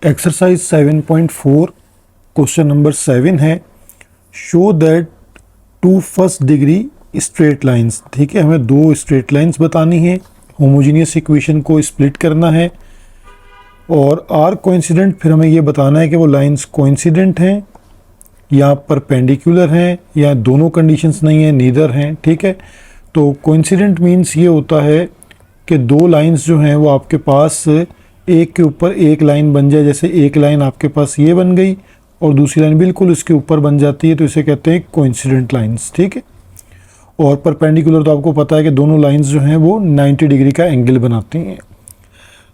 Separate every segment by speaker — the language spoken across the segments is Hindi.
Speaker 1: एक्सरसाइज 7.4 क्वेश्चन नंबर 7 है। Show that two first degree straight lines. ठीक है, हमें दो स्ट्रेट लाइंस बतानी है, होमोजीनियस इक्वेशन को स्प्लिट करना है और आर कोइंसिडेंट। फिर हमें ये बताना है कि वो लाइंस कोइंसिडेंट हैं या परपेंडिकुलर हैं या दोनों कंडीशंस नहीं है, नीदर हैं। ठीक है, तो कोइंसिडेंट मीन्स ये होता है कि दो लाइंस जो हैं वो आपके पास एक के ऊपर एक लाइन बन जाए। जैसे एक लाइन आपके पास ये बन गई और दूसरी लाइन बिल्कुल इसके ऊपर बन जाती है, तो इसे कहते हैं कोइंसिडेंट लाइंस। ठीक है, और परपेंडिकुलर तो आपको पता है कि दोनों लाइंस जो हैं वो 90 डिग्री का एंगल बनाती हैं।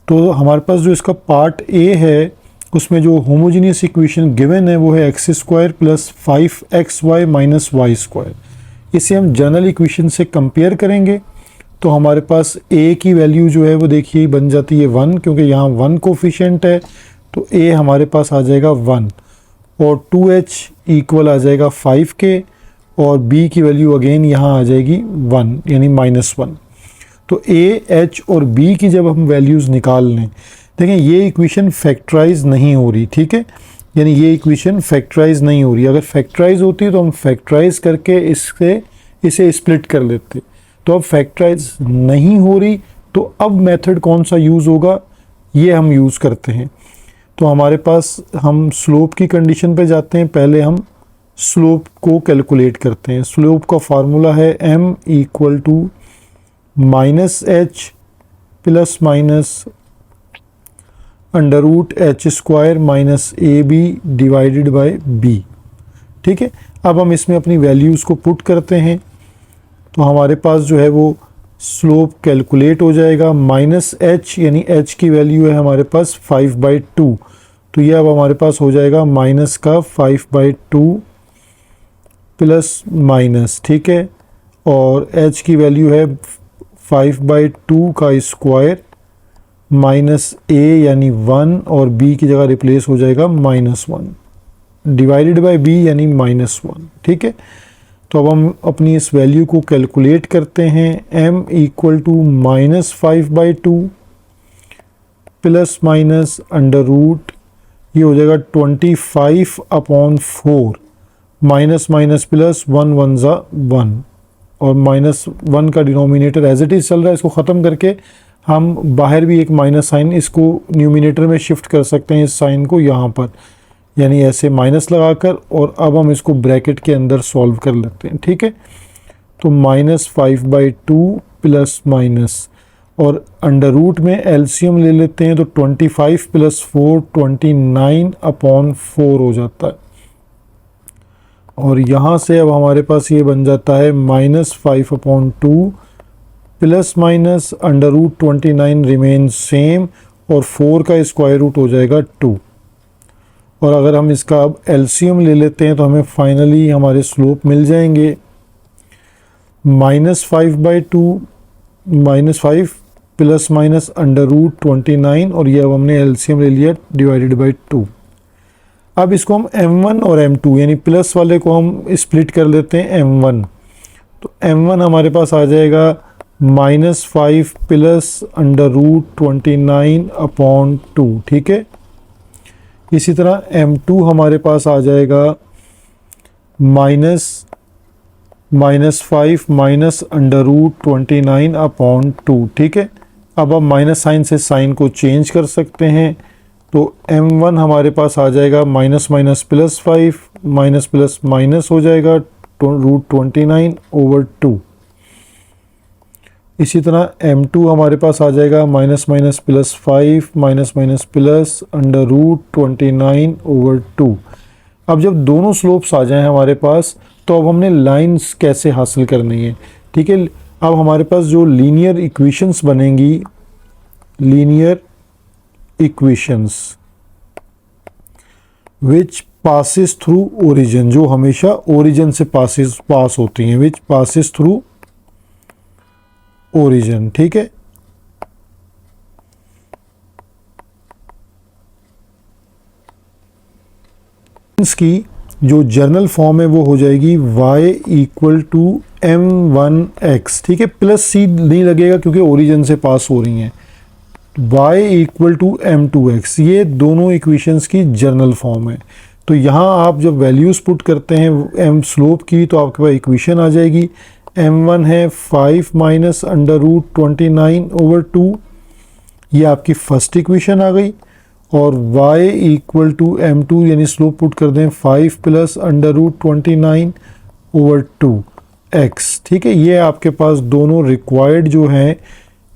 Speaker 1: तो हमारे पास जो इसका पार्ट ए है उसमें जो होमोजीनियस इक्वेशन गिवन है वो है X square plus 5xy minus Y square. इसे हम जनरल इक्वेशन से कंपेयर करेंगे तो हमारे पास a की वैल्यू जो है वो देखिए बन जाती है 1, क्योंकि यहाँ 1 कोफिशिएंट है तो a हमारे पास आ जाएगा 1 और 2h इक्वल आ जाएगा 5 के और b की वैल्यू अगेन यहाँ आ जाएगी 1 यानी -1। तो a, h और b की जब हम वैल्यूज़ निकाल लें, देखें ये इक्वेशन फैक्टराइज नहीं हो रही। ठीक है, यानी ये इक्वेशन फैक्टराइज नहीं हो रही। अगर फैक्टराइज होती तो हम फैक्टराइज करके इसे स्प्लिट कर लेते। तो अब फैक्टराइज नहीं हो रही तो अब मेथड कौन सा यूज़ होगा, ये हम यूज़ करते हैं। तो हमारे पास हम स्लोप की कंडीशन पे जाते हैं। पहले हम स्लोप को कैलकुलेट करते हैं। स्लोप का फार्मूला है m equal to -h plus minus under root H square minus A B divided by B. ठीक है, अब हम इसमें अपनी वैल्यूज़ को पुट करते हैं तो हमारे पास जो है वो स्लोप कैलकुलेट हो जाएगा। -h यानी h की वैल्यू है हमारे पास 5/2, तो ये अब हमारे पास हो जाएगा माइनस का 5/2 प्लस माइनस। ठीक है, और h की वैल्यू है 5/2 का स्क्वायर माइनस a यानी 1 और b की जगह रिप्लेस हो जाएगा -1 डिवाइडेड बाय b यानी -1। ठीक है, तो अब हम अपनी इस वैल्यू को कैलकुलेट करते हैं। m equal to -5/2 plus minus under root, ये हो जाएगा 25/4 माइनस माइनस प्लस 1 1 ज़ा 1 और -1 का डिनोमिनेटर एज इट इज़ चल रहा है। इसको ख़त्म करके हम बाहर भी एक माइनस साइन इसको न्यूमिनेटर में शिफ्ट कर सकते हैं, इस साइन को यहाँ पर, यानी ऐसे माइनस लगाकर, और अब हम इसको ब्रैकेट के अंदर सॉल्व कर लेते हैं। ठीक है, तो -5/2 प्लस माइनस और अंडर रूट में एलसीएम ले लेते हैं तो 25 प्लस 4 29/4 हो जाता है। और यहाँ से अब हमारे पास ये बन जाता है -5/2 plus minus under root 29 remain same और 4 का स्क्वायर रूट हो जाएगा 2। और अगर हम इसका अब एलसीएम ले लेते हैं तो हमें फाइनली हमारे स्लोप मिल जाएंगे -5/2 -5 प्लस माइनस अंडर रूट 29 और ये अब हमने एलसीएम ले लिया डिवाइडेड बाई 2। अब इसको हम m1 और m2 यानी प्लस वाले को हम स्प्लिट कर लेते हैं m1। तो m1 हमारे पास आ जाएगा -5 प्लस अंडर रूट 29/2। ठीक है, इसी तरह m2 हमारे पास आ जाएगा -5 माइनस अंडर रूट 29/2। ठीक है, अब हम माइनस साइन से साइन को चेंज कर सकते हैं तो m1 हमारे पास आ जाएगा minus minus plus 5 minus plus minus हो जाएगा रूट 29/2। इसी तरह m2 हमारे पास आ जाएगा minus minus plus 5 minus minus plus under root 29/2। अब जब दोनों स्लोप्स आ जाएं हमारे पास तो अब हमने लाइंस कैसे हासिल करनी है। ठीक है, अब हमारे पास जो लीनियर इक्वेशंस बनेंगी, linear equations which passes through origin, जो हमेशा ओरिजिन से पास होती हैं, विच पासिस थ्रू ओरिजिन। ठीक है, इसकी जो जर्नल फॉर्म है वो हो जाएगी y इक्वल टू m1x। ठीक है, प्लस c नहीं लगेगा क्योंकि ओरिजिन से पास हो रही हैं। y इक्वल टू m2x, ये दोनों इक्वेशंस की जर्नल फॉर्म है। तो यहाँ आप जब वैल्यूज़ पुट करते हैं m स्लोप की, तो आपके पास इक्वेशन आ जाएगी। m1 है 5 माइनस अंडर रूट 29/2, ये आपकी फर्स्ट इक्वेशन आ गई। और y इक्वल टू m2 यानी स्लोप पुट कर दें 5 प्लस अंडर रूट 29/2x, ठीक है। ये आपके पास दोनों रिक्वायर्ड जो हैं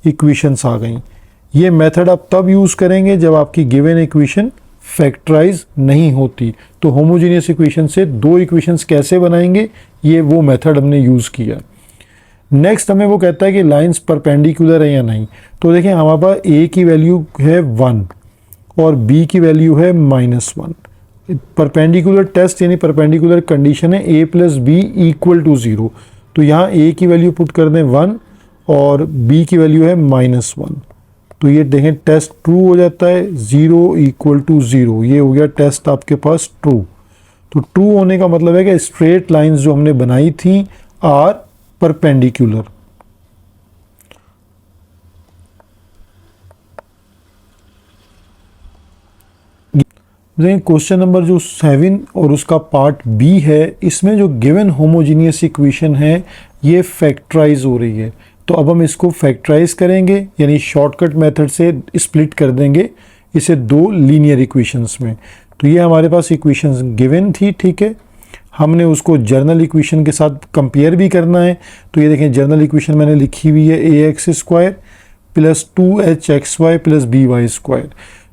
Speaker 1: इक्वेशंस आ गई। ये मेथड आप तब यूज़ करेंगे जब आपकी गिवन इक्वेशन फैक्टराइज नहीं होती। तो होमोजेनियस इक्वेशन से दो इक्वेशंस कैसे बनाएंगे, ये वो मेथड हमने यूज़ किया। नेक्स्ट हमें वो कहता है कि लाइंस परपेंडिकुलर है या नहीं। तो देखें हमारे पास a की वैल्यू है 1 और b की वैल्यू है -1। परपेंडिकुलर टेस्ट यानी परपेंडिकुलर कंडीशन है a plus B equal to 0। तो यहाँ a की वैल्यू पुट कर दें 1 और b की वैल्यू है -1। तो ये देखें टेस्ट ट्रू हो जाता है, 0 इक्वल टू 0, ये हो गया टेस्ट आपके पास ट्रू। तो ट्रू होने का मतलब है कि स्ट्रेट लाइंस जो हमने बनाई थी आर परपेंडिकुलर। क्वेश्चन नंबर जो 7 और उसका पार्ट बी है, इसमें जो गिवन होमोजीनियस इक्वेशन है ये फैक्टराइज हो रही है। तो अब हम इसको फैक्टराइज करेंगे यानी शॉर्टकट मेथड से स्प्लिट कर देंगे इसे दो लीनियर इक्वेशंस में। तो ये हमारे पास इक्वेशंस गिवन थी, ठीक है। हमने उसको जर्नल इक्वेशन के साथ कंपेयर भी करना है। तो ये देखें जर्नल इक्वेशन मैंने लिखी हुई है ax² plus 2hxy plus by²।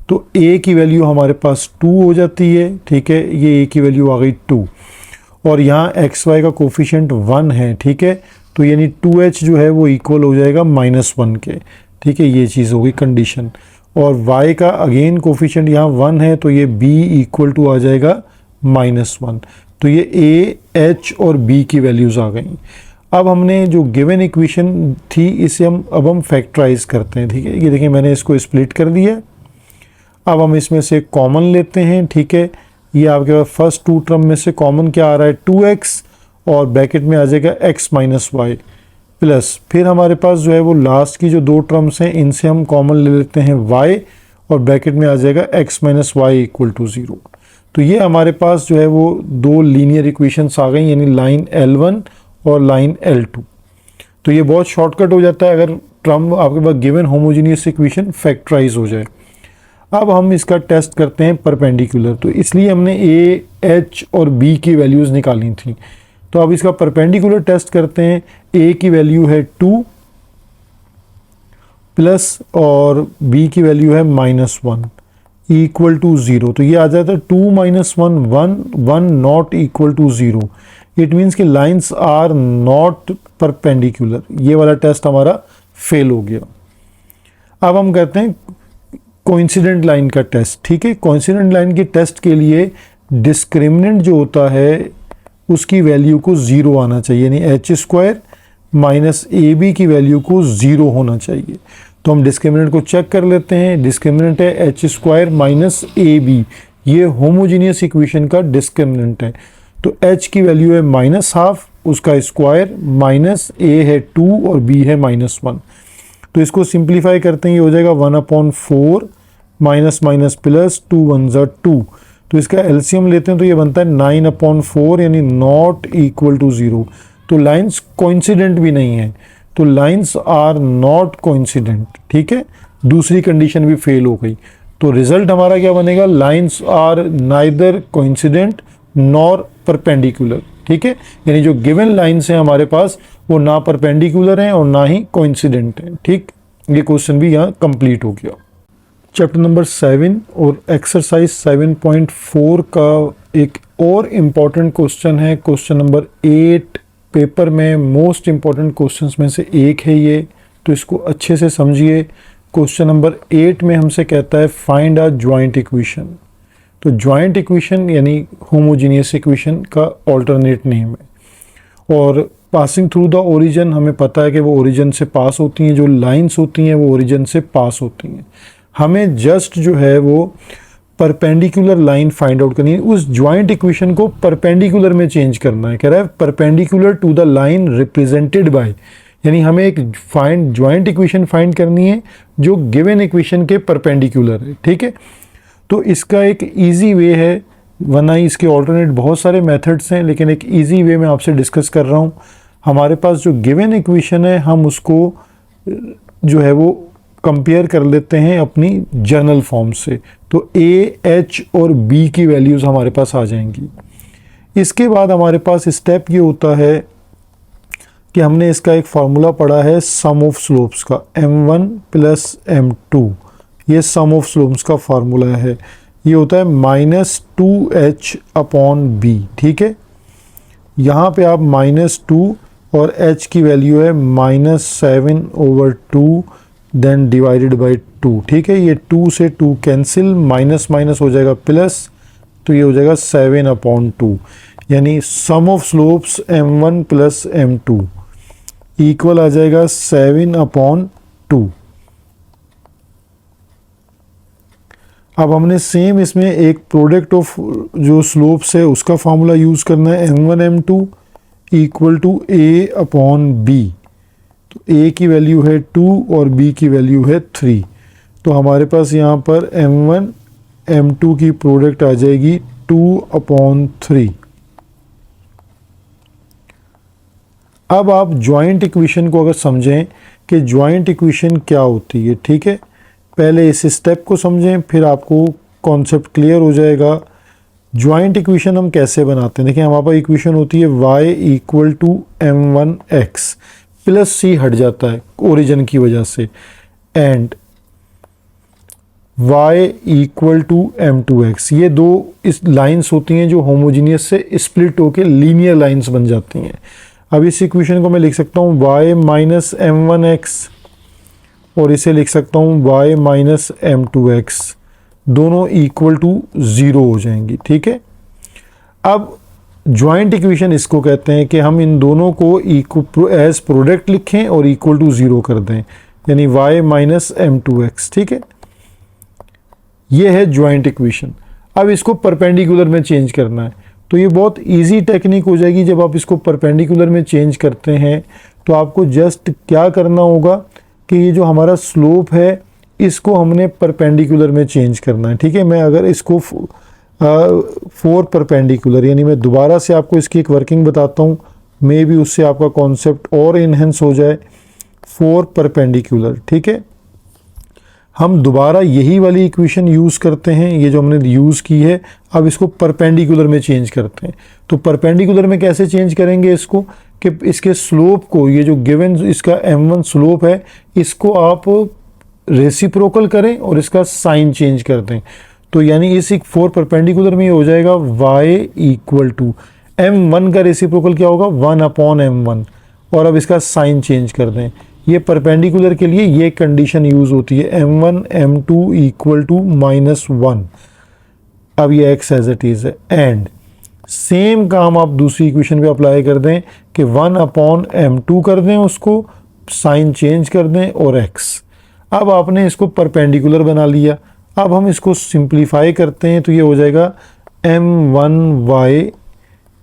Speaker 1: तो a की वैल्यू हमारे पास 2 हो जाती है, ठीक है। ये a की वैल्यू आ गई 2 और यहाँ xy का कोफिशिएंट 1 है, ठीक है। तो यानी 2h जो है वो इक्वल हो जाएगा -1 के, ठीक है। ये चीज़ होगी कंडीशन। और y का अगेन कोफिशिएंट यहाँ 1 है, तो ये b इक्वल टू आ जाएगा -1। तो ये a, h और b की वैल्यूज़ आ गई। अब हमने जो गिवन इक्वेशन थी इसे हम फैक्टराइज करते हैं, ठीक है। ये देखिए मैंने इसको स्प्लिट कर दिया। अब हम इसमें से कॉमन लेते हैं, ठीक है। ये आपके पास फर्स्ट टू टर्म में से कॉमन क्या आ रहा है 2x और ब्रैकेट में आ जाएगा x माइनस वाई प्लस फिर हमारे पास जो है वो लास्ट की जो दो टर्म्स हैं इनसे हम कॉमन ले लेते हैं y और ब्रैकेट में आ जाएगा x minus Y equal to 0। तो ये हमारे पास जो है वो दो लीनियर इक्वेशंस आ गई यानी लाइन L1 और लाइन L2। तो ये बहुत शॉर्टकट हो जाता है अगर टर्म आपके पास गिवन होमोजेनियस इक्वेशन फैक्टराइज हो जाए। अब हम इसका टेस्ट करते हैं परपेंडिकुलर। तो इसलिए हमने a, h और b की वैल्यूज़ निकाली थी। तो अब इसका परपेंडिकुलर टेस्ट करते हैं। a की वैल्यू है 2 प्लस और b की वैल्यू है -1 इक्वल टू 0। तो ये आ जाता है 2 - 1 1 not equal to 0। It means कि लाइंस आर नॉट परपेंडिकुलर। ये वाला टेस्ट हमारा फेल हो गया। अब हम करते हैं कोइंसिडेंट लाइन का टेस्ट, ठीक है। कोइंसिडेंट लाइन के टेस्ट के लिए डिस्क्रिमिनेंट जो होता है उसकी वैल्यू को 0 आना चाहिए यानी h² माइनस ab की वैल्यू को 0 होना चाहिए। तो हम डिस्क्रिमिनेंट को चेक कर लेते हैं। डिस्क्रिमिनेंट है h² माइनस ab, ये होमोजेनियस इक्वेशन का डिस्क्रिमिनेंट है। तो h की वैल्यू है -½ उसका स्क्वायर माइनस a है 2 और b है -1। तो इसको सिंप्लीफाई करते हैं, ये हो जाएगा 1/4 माइनस माइनस प्लस 2 1 ज़ा 2। तो इसका एलसीएम लेते हैं तो ये बनता है 9/4 यानी नॉट इक्वल टू 0। तो लाइंस कोइंसिडेंट भी नहीं है, तो लाइंस आर नॉट कोइंसिडेंट, ठीक है। दूसरी कंडीशन भी फेल हो गई। तो रिजल्ट हमारा क्या बनेगा, lines are neither coincident nor perpendicular, ठीक है। यानी जो गिवन लाइंस हैं हमारे पास वो ना परपेंडिकुलर हैं और ना ही कोइंसिडेंट हैं, ठीक। ये क्वेश्चन भी यहाँ कंप्लीट हो गया। चैप्टर नंबर 7 और एक्सरसाइज 7.4 का एक और इम्पॉर्टेंट क्वेश्चन है, क्वेश्चन नंबर 8 पेपर में मोस्ट इम्पॉर्टेंट क्वेश्चंस में से एक है ये। तो इसको अच्छे से समझिए। क्वेश्चन नंबर 8 में हमसे कहता है फाइंड अ जॉइंट इक्वेशन। तो जॉइंट इक्वेशन यानी होमोजेनियस इक्वेशन का ऑल्टरनेट नेम है। और पासिंग थ्रू द ओरिजिन, हमें पता है कि वो ओरिजिन से पास होती हैं, जो लाइंस होती हैं वो ओरिजिन से पास होती हैं। हमें जस्ट जो है वो परपेंडिकुलर लाइन फाइंड आउट करनी है, उस जॉइंट इक्वेशन को परपेंडिकुलर में चेंज करना है। कह रहा है perpendicular to the line represented by, यानी हमें एक जॉइंट इक्वेशन फाइंड करनी है जो गिवन इक्वेशन के परपेंडिकुलर है, ठीक है। तो इसका एक इजी वे है, वरना इसके ऑल्टरनेट बहुत सारे मेथड्स हैं, लेकिन एक इजी वे मैं आपसे डिस्कस कर रहा हूँ। हमारे पास जो गिवन इक्वेशन है हम उसको जो है वो कंपेयर कर लेते हैं अपनी जनरल फॉर्म से, तो ए, एच और बी की वैल्यूज़ हमारे पास आ जाएंगी। इसके बाद हमारे पास स्टेप ये होता है कि हमने इसका एक फार्मूला पढ़ा है सम ऑफ स्लोप्स का, m1 प्लस m2, ये सम ऑफ स्लोप्स का फार्मूला है। ये होता है -2h अपॉन b, ठीक है। यहाँ पे आप -2 और h की वैल्यू है -7/2 देन डिवाइडेड बाय 2, ठीक है। ये 2 से 2 कैंसिल, माइनस माइनस हो जाएगा प्लस, तो ये हो जाएगा 7/2, यानी sum of slopes m1 plus m2 equal आ जाएगा 7/2। अब हमने सेम इसमें एक प्रोडक्ट ऑफ जो स्लोप्स है उसका फार्मूला यूज़ करना है, m1 m2 equal to a upon b। तो a की वैल्यू है 2 और b की वैल्यू है 3, तो हमारे पास यहाँ पर m1 m2 की प्रोडक्ट आ जाएगी 2/3। अब आप जॉइंट इक्वेशन को अगर समझें कि जॉइंट इक्वेशन क्या होती है, ठीक है, पहले इस स्टेप को समझें फिर आपको कॉन्सेप्ट क्लियर हो जाएगा। जॉइंट इक्वेशन हम कैसे बनाते हैं, देखिए हमारे पास इक्वेशन होती है y equal to m1x, plus c हट जाता है ओरिजिन की वजह से, and y equal to m2x, ये दो इस लाइंस होती हैं जो होमोजीनियस से स्प्लिट होकर लीनियर लाइंस बन जाती हैं। अब इस इक्वेशन को मैं लिख सकता हूँ y माइनस m1x और इसे लिख सकता हूँ y माइनस m2x, दोनों इक्वल टू 0 हो जाएंगी, ठीक है। अब जॉइंट इक्वेशन इसको कहते हैं कि हम इन दोनों को एज प्रोडक्ट लिखें और इक्वल टू 0 कर दें, यानी y माइनस m2x, ठीक है। ये है जॉइंट इक्वेशन। अब इसको परपेंडिकुलर में चेंज करना है, तो ये बहुत इजी टेक्निक हो जाएगी। जब आप इसको परपेंडिकुलर में चेंज करते हैं तो आपको जस्ट क्या करना होगा कि ये जो हमारा स्लोप है इसको हमने परपेंडिकुलर में चेंज करना है, ठीक है। मैं अगर इसको 4 परपेंडिकुलर, यानी मैं दोबारा से आपको इसकी एक वर्किंग बताता हूँ, मे बी उससे आपका कॉन्सेप्ट और इन्हेंस हो जाए। 4 परपेंडिकुलर, ठीक है। हम दोबारा यही वाली इक्वेशन यूज़ करते हैं, ये जो हमने यूज़ की है, अब इसको परपेंडिकुलर में चेंज करते हैं। तो परपेंडिकुलर में कैसे चेंज करेंगे इसको, कि इसके स्लोप को, ये जो गिवन इसका m1 स्लोप है, इसको आप रेसिप्रोकल करें और इसका साइन चेंज कर दें। तो यानी इस 4 परपेंडिकुलर में ये हो जाएगा y इक्वल टू m1 का रेसिप्रोकल क्या होगा 1/m1, और अब इसका साइन चेंज कर दें। ये परपेंडिकुलर के लिए ये कंडीशन यूज़ होती है m1 m2 इक्वल टू -1। अब ये x एज इट इज़ है, एंड सेम काम आप दूसरी इक्वेशन पे अप्लाई कर दें कि 1/m2 कर दें, उसको साइन चेंज कर दें और x। अब आपने इसको परपेंडिकुलर बना लिया। अब हम इसको सिंप्लीफाई करते हैं तो ये हो जाएगा m1y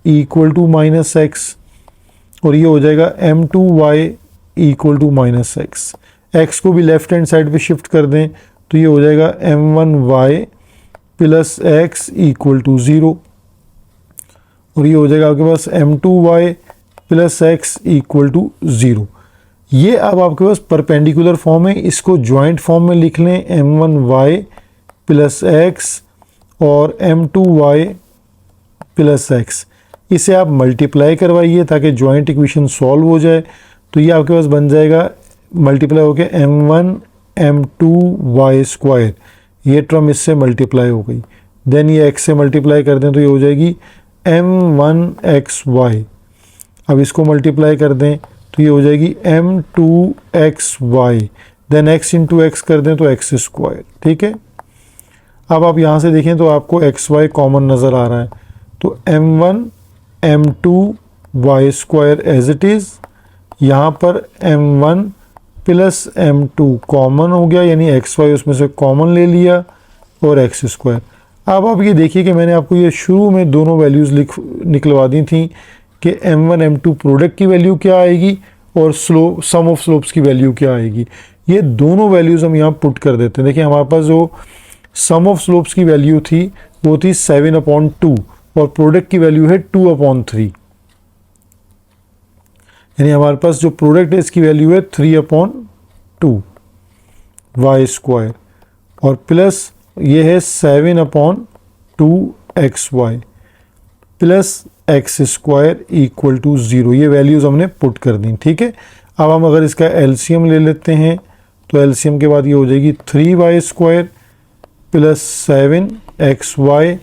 Speaker 1: इक्वल टू -x, और ये हो जाएगा m2y equal to -x। x को भी लेफ्ट हैंड साइड पे शिफ्ट कर दें तो ये हो जाएगा m1y plus x equal to 0, और ये हो जाएगा आपके पास m2y plus x equal to 0। ये अब आपके पास परपेंडिकुलर फॉर्म है। इसको जॉइंट फॉर्म में लिख लें m1y प्लस x और m2y प्लस x। इसे आप मल्टीप्लाई करवाइए ताकि जॉइंट इक्वेशन सॉल्व हो जाए। तो ये आपके पास बन जाएगा मल्टीप्लाई होके m1 m2y स्क्वायर, ये टर्म इससे मल्टीप्लाई हो गई। देन ये x से मल्टीप्लाई कर दें तो ये हो जाएगी m1xy। अब इसको मल्टीप्लाई कर दें तो ये हो जाएगी m2xy, then x into x कर दें तो x स्क्वायर, ठीक है। अब आप यहाँ से देखें तो आपको xy कॉमन नज़र आ रहा है, तो m1 m2y square as it is, यहाँ पर m1 प्लस m2 कॉमन हो गया, यानी xy उसमें से कॉमन ले लिया और x स्क्वायर। अब आप ये देखिए कि मैंने आपको ये शुरू में दोनों वैल्यूज़ निकलवा दी थी कि m1 m2 प्रोडक्ट की वैल्यू क्या आएगी और सम ऑफ स्लोप्स की वैल्यू क्या आएगी। ये दोनों वैल्यूज़ हम यहाँ पुट कर देते हैं। देखिए हमारे पास जो सम ऑफ स्लोप्स की वैल्यू थी वो थी 7/2 और प्रोडक्ट की वैल्यू है 2/3, यानी हमारे पास जो प्रोडक्ट है इसकी वैल्यू है 3/2 वाई स्क्वायर और प्लस ये है 7/2 X Y plus X square equal to 0। ये वैल्यूज़ हमने पुट कर दी, ठीक है। अब हम अगर इसका एलसीएम ले लेते हैं तो एलसीएम के बाद ये हो जाएगी 3y square plus 7xy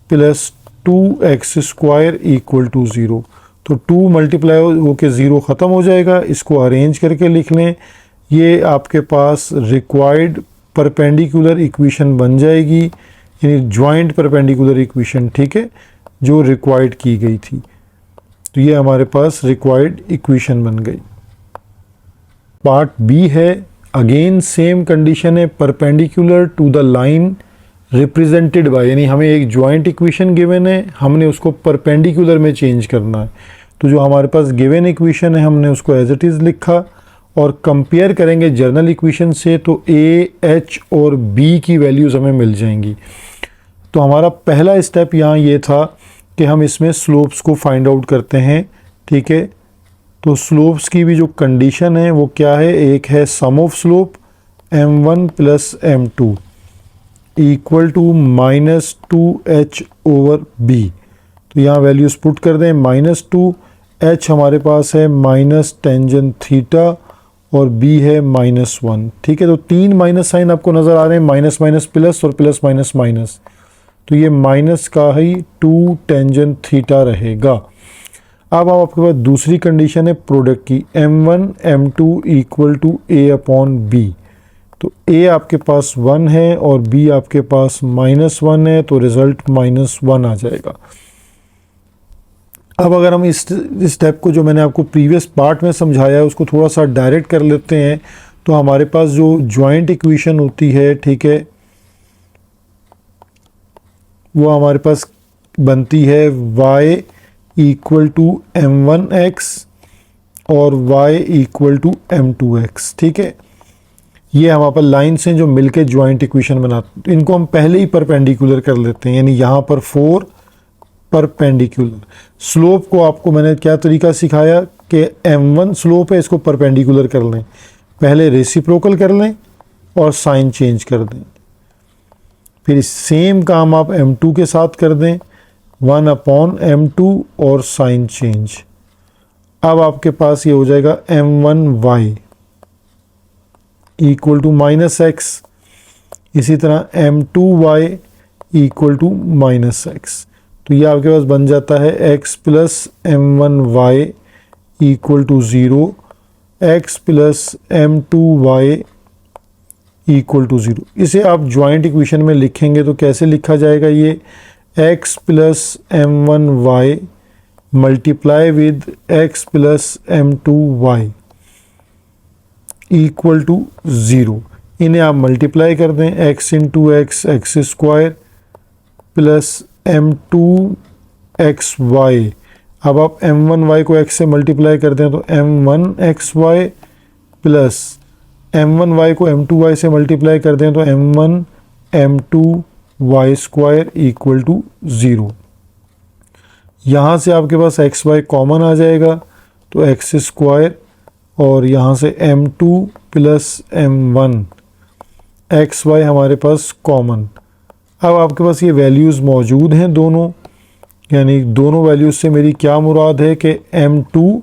Speaker 1: plus 2x square equal to 0। तो 2 मल्टीप्लाई होके 0 ख़त्म हो जाएगा। इसको अरेंज करके लिख लें, ये आपके पास रिक्वायर्ड परपेंडिकुलर इक्वेशन बन जाएगी, यानी जॉइंट परपेंडिकुलर इक्वेशन, ठीक है, जो रिक्वायर्ड की गई थी। तो ये हमारे पास रिक्वायर्ड इक्वेशन बन गई। पार्ट बी है, अगेन सेम कंडीशन है, perpendicular to the line represented by, यानी हमें एक जॉइंट इक्वेशन गिवन है, हमने उसको परपेंडिकुलर में चेंज करना है। तो जो हमारे पास गिवन इक्वेशन है हमने उसको एज इट इज़ लिखा और कंपेयर करेंगे जर्नल इक्वेशन से तो ए, एच और बी की वैल्यूज़ हमें मिल जाएंगी। तो हमारा पहला स्टेप यहाँ ये था कि हम इसमें स्लोप्स को फाइंड आउट करते हैं, ठीक है। तो स्लोप्स की भी जो कंडीशन है वो क्या है, एक है sum of slope m1 plus m2 equal to -2h/b। तो यहाँ वैल्यूज पुट कर दें, -2h हमारे पास है माइनस टेंजेंट थीटा और b है -1, ठीक है। तो 3 माइनस साइन आपको नज़र आ रहे हैं, माइनस माइनस प्लस और प्लस माइनस माइनस, तो ये माइनस का ही 2 टेंजेंट थीटा रहेगा। अब आपके पास दूसरी कंडीशन है प्रोडक्ट की, m1 m2 equal to a/b। तो a आपके पास 1 है और b आपके पास -1 है, तो रिजल्ट -1 आ जाएगा। अब अगर हम इस स्टेप को जो मैंने आपको प्रीवियस पार्ट में समझाया है उसको थोड़ा सा डायरेक्ट कर लेते हैं, तो हमारे पास जो जॉइंट इक्वेशन होती है, ठीक है, वो हमारे पास बनती है y इक्वल टू m1x और y इक्वल टू m2x, ठीक है। ये हमारे पास लाइन्स हैं जो मिलके जॉइंट इक्वेशन बनाते हैं। इनको हम पहले ही परपेंडिकुलर कर लेते हैं, यानी यहाँ पर 4 परपेंडिकुलर। स्लोप को आपको मैंने क्या तरीका सिखाया कि m1 स्लोप है, इसको परपेंडिकुलर कर लें, पहले रेसिप्रोकल कर लें और साइन चेंज कर दें। फिर सेम काम आप m2 के साथ कर दें, 1/m2 और साइन चेंज। अब आपके पास ये हो जाएगा m1y इक्वल टू -x, इसी तरह m2y इक्वल टू -x। तो ये आपके पास बन जाता है x plus m1y equal to 0, x plus m2y equal to 0। इसे आप जॉइंट इक्वेशन में लिखेंगे तो कैसे लिखा जाएगा, ये x plus m1y multiply with x plus m2y equal to 0। इन्हें आप मल्टीप्लाई कर दें, x into X X square plus m2xy। अब आप m1y को x से मल्टीप्लाई कर दें तो m1xy प्लस m1y को m2y से मल्टीप्लाई कर दें तो m1 m2y square equal to 0। यहाँ से आपके पास xy कॉमन आ जाएगा तो एक्स स्क्वायर और यहाँ से m2 प्लस m1 xy हमारे पास कॉमन। अब आपके पास ये वैल्यूज़ मौजूद हैं दोनों, यानी दोनों वैल्यूज़ से मेरी क्या मुराद है कि m2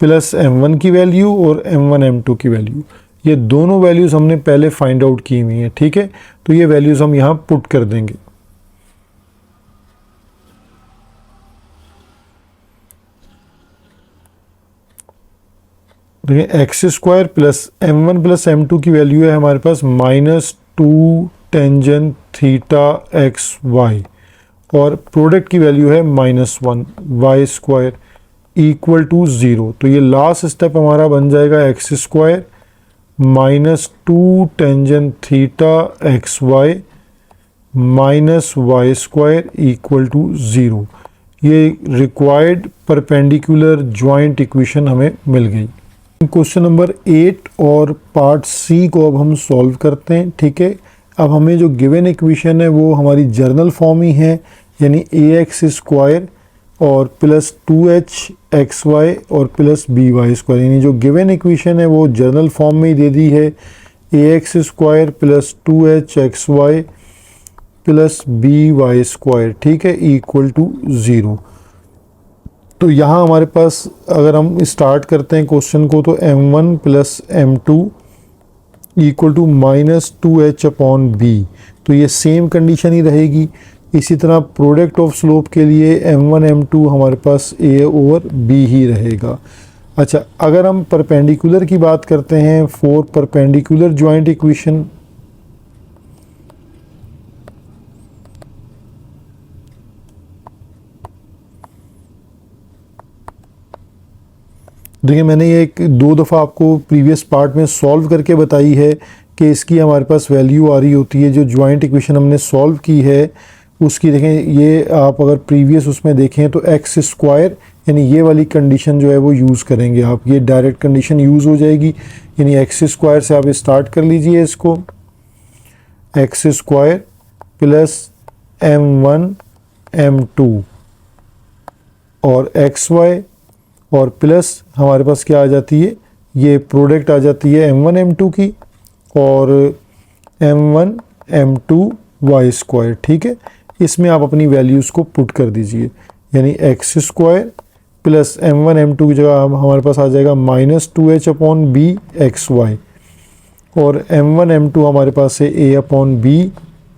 Speaker 1: प्लस m1 की वैल्यू और m1 m2 की वैल्यू, ये दोनों वैल्यूज़ हमने पहले फाइंड आउट की हुई हैं, ठीक है। तो ये वैल्यूज़ हम यहाँ पुट कर देंगे। देखिए x square plus m1 plus m2 की वैल्यू है हमारे पास -2 टेंजेंट थीटा एक्स वाई और प्रोडक्ट की वैल्यू है -1 वाई स्क्वायर इक्वल टू 0। तो ये लास्ट स्टेप हमारा बन जाएगा X square -2 tangent theta X Y minus Y square equal to 0। ये रिक्वायर्ड परपेंडिकुलर जॉइंट इक्वेशन हमें मिल गई। क्वेश्चन नंबर 8 और पार्ट सी को अब हम सॉल्व करते हैं। ठीक है, अब हमें जो गिवन इक्वेशन है वो हमारी जर्नल फॉर्म ही है, यानी ax² और प्लस 2h(xy) और प्लस by² यानी जो गिवन इक्वेशन है वो जर्नल फॉर्म में ही दे दी है, ax² plus 2h(xy) plus by²। ठीक है, इक्वल टू 0। तो यहाँ हमारे पास अगर हम स्टार्ट करते हैं क्वेश्चन को, तो m1 plus m2 equal to -2h/b, तो ये सेम कंडीशन ही रहेगी। इसी तरह प्रोडक्ट ऑफ स्लोप के लिए m1 m2 हमारे पास a ओवर b ही रहेगा। अच्छा, अगर हम परपेंडिकुलर की बात करते हैं, फॉर परपेंडिकुलर जॉइंट इक्वेशन, देखिए मैंने ये 2 दफ़ा आपको प्रीवियस पार्ट में सॉल्व करके बताई है कि इसकी हमारे पास वैल्यू आ रही होती है। जो जॉइंट इक्वेशन हमने सॉल्व की है उसकी देखें, ये आप अगर प्रीवियस उसमें देखें तो x² यानी ये वाली कंडीशन जो है वो यूज़ करेंगे आप, ये डायरेक्ट कंडीशन यूज़ हो जाएगी, यानी x² से आप स्टार्ट कर लीजिए इसको, x² प्लस m1 m2 और xy और प्लस हमारे पास क्या आ जाती है, ये प्रोडक्ट आ जाती है m1 m2 की और m1 m2 y²। ठीक है, इसमें आप अपनी वैल्यूज़ को पुट कर दीजिए, यानी x² प्लस m1 m2 की जगह हमारे पास आ जाएगा -2h/b xy और m1 m2 हमारे पास है a/b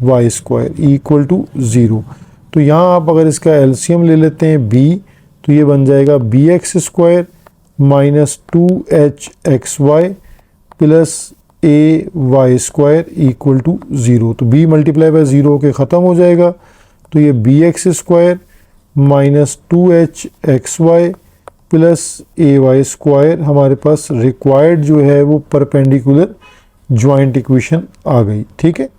Speaker 1: y² इक्वल टू 0। तो यहाँ आप अगर इसका एलसीएम ले लेते हैं b, तो ये बन जाएगा bx² minus 2hxy plus ay² equal to 0। तो b मल्टीप्लाई बाय 0 के ख़त्म हो जाएगा, तो ये bx² minus 2hxy plus ay² हमारे पास रिक्वायर्ड जो है वो परपेंडिकुलर जॉइंट इक्वेशन आ गई। ठीक है।